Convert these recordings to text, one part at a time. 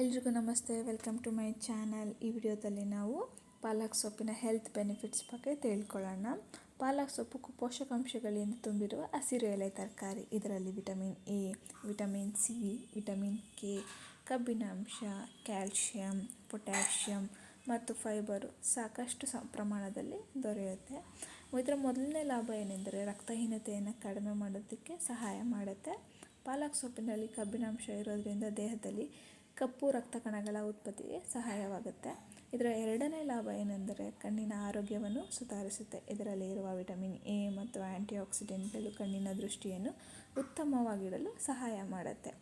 ಎಲ್ರಿಗೂ ನಮಸ್ತೆ, welcome to my channel. ಈ ವಿಡಿಯೋದಲ್ಲಿ ನಾವು ಪಾಲಕ್ ಸೊಪ್ಪಿನ ಹೆಲ್ತ್ ಬೆನಿಫಿಟ್ಸ್ ಬಗ್ಗೆ ತಿಳ್ಕೊಳ್ಳೋಣ. ಪಾಲಕ್ ಸೊಪ್ಪು ಪೋಷಕಾಂಶಗಳಿಂದ ತುಂಬಿರುವ ಹಸಿರು ಎಲೆ ತರಕಾರಿ. ಇದರಲ್ಲಿ vitamin A, vitamin C, vitamin K, ಕಬ್ಬಿನಾಂಶ, ಕ್ಯಾಲ್ಶಿಯಂ, ಪೊಟ್ಯಾಷಿಯಂ ಮತ್ತು ಫೈಬರು ಸಾಕಷ್ಟು ಪ್ರಮಾಣದಲ್ಲಿ ದೊರೆಯುತ್ತೆ. ಇದರ ಮೊದಲನೇ ಲಾಭ ಏನೆಂದರೆ ರಕ್ತಹೀನತೆಯನ್ನು ಕಡಿಮೆ ಮಾಡೋದಕ್ಕೆ ಸಹಾಯ ಮಾಡುತ್ತೆ. ಪಾಲಕ್ ಸೊಪ್ಪಿನಲ್ಲಿ ಕಬ್ಬಿನಾಂಶ ಇರೋದರಿಂದ ದೇಹದಲ್ಲಿ ಕಪ್ಪು ರಕ್ತ ಕಣಗಳ ಉತ್ಪತ್ತಿಗೆ ಸಹಾಯವಾಗುತ್ತೆ. ಇದರ ಎರಡನೇ ಲಾಭ ಏನೆಂದರೆ ಕಣ್ಣಿನ ಆರೋಗ್ಯವನ್ನು ಸುಧಾರಿಸುತ್ತೆ. ಇದರಲ್ಲಿ ಇರುವ ವಿಟಮಿನ್ ಎ ಮತ್ತು ಆ್ಯಂಟಿಆಕ್ಸಿಡೆಂಟ್ಗಳು ಕಣ್ಣಿನ ದೃಷ್ಟಿಯನ್ನು ಉತ್ತಮವಾಗಿಡಲು ಸಹಾಯ ಮಾಡುತ್ತೆ.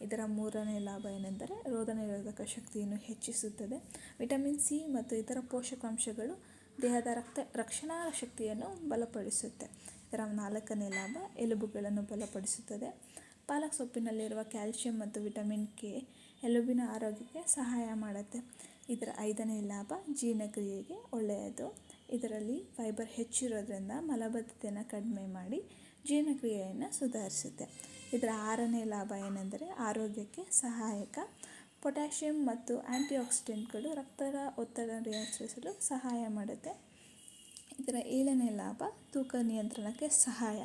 ಇದರ ಮೂರನೇ ಲಾಭ ಏನೆಂದರೆ ರೋಗ ನಿರೋಧಕ ಶಕ್ತಿಯನ್ನು ಹೆಚ್ಚಿಸುತ್ತದೆ. ವಿಟಮಿನ್ ಸಿ ಮತ್ತು ಇತರ ಪೋಷಕಾಂಶಗಳು ದೇಹದ ರಕ್ಷಣಾ ಶಕ್ತಿಯನ್ನು ಬಲಪಡಿಸುತ್ತೆ. ಇದರ ನಾಲ್ಕನೇ ಲಾಭ ಎಲುಬುಗಳನ್ನು ಬಲಪಡಿಸುತ್ತದೆ. ಪಾಲಕ್ ಸೊಪ್ಪಿನಲ್ಲಿರುವ ಕ್ಯಾಲ್ಶಿಯಂ ಮತ್ತು ವಿಟಮಿನ್ ಕೆ ಎಲುಬಿನ ಆರೋಗ್ಯಕ್ಕೆ ಸಹಾಯ ಮಾಡುತ್ತೆ. ಇದರ ಐದನೇ ಲಾಭ ಜೀರ್ಣಕ್ರಿಯೆಗೆ ಒಳ್ಳೆಯದು. ಇದರಲ್ಲಿ ಫೈಬರ್ ಹೆಚ್ಚಿರೋದ್ರಿಂದ ಮಲಬದ್ಧತೆಯನ್ನು ಕಡಿಮೆ ಮಾಡಿ ಜೀರ್ಣಕ್ರಿಯೆಯನ್ನು ಸುಧಾರಿಸುತ್ತೆ. ಇದರ ಆರನೇ ಲಾಭ ಏನೆಂದರೆ ಆರೋಗ್ಯಕ್ಕೆ ಸಹಾಯಕ. ಪೊಟ್ಯಾಷಿಯಂ ಮತ್ತು ಆ್ಯಂಟಿಆಕ್ಸಿಡೆಂಟ್ಗಳು ರಕ್ತದ ಒತ್ತಡ ನಿಯಂತ್ರಿಸಲು ಸಹಾಯ ಮಾಡುತ್ತೆ. ಇದರ ಏಳನೇ ಲಾಭ ತೂಕ ನಿಯಂತ್ರಣಕ್ಕೆ ಸಹಾಯ.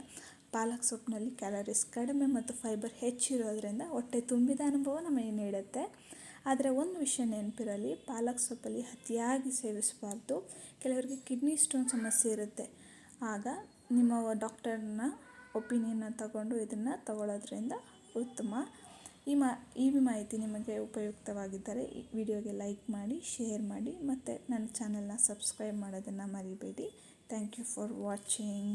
ಪಾಲಕ್ ಸೊಪ್ಪಿನಲ್ಲಿ ಕ್ಯಾಲರೀಸ್ ಕಡಿಮೆ ಮತ್ತು ಫೈಬರ್ ಹೆಚ್ಚಿರೋದ್ರಿಂದ ಹೊಟ್ಟೆ ತುಂಬಿದ ಅನುಭವ ನಮಗೆ ನೀಡುತ್ತೆ. ಆದರೆ ಒಂದು ವಿಷಯ ನೆನಪಿರಲಿ, ಪಾಲಕ್ ಸೊಪ್ಪಲ್ಲಿ ಅತಿಯಾಗಿ ಸೇವಿಸಬಾರ್ದು. ಕೆಲವರಿಗೆ ಕಿಡ್ನಿ ಸ್ಟೋನ್ ಸಮಸ್ಯೆ ಇರುತ್ತೆ. ಆಗ ನಿಮ್ಮ ಡಾಕ್ಟರ್ನ ಒಪಿನಿಯನ್ನ ತಗೊಂಡು ಇದನ್ನು ತಗೊಳ್ಳೋದ್ರಿಂದ ಉತ್ತಮ. ಈ ಮಾಹಿತಿ ನಿಮಗೆ ಉಪಯುಕ್ತವಾಗಿದ್ದರೆ ಈ ವಿಡಿಯೋಗೆ ಲೈಕ್ ಮಾಡಿ, ಶೇರ್ ಮಾಡಿ ಮತ್ತು ನನ್ನ ಚಾನಲ್ನ ಸಬ್ಸ್ಕ್ರೈಬ್ ಮಾಡೋದನ್ನು ಮರಿಬೇಡಿ. Thank you for watching.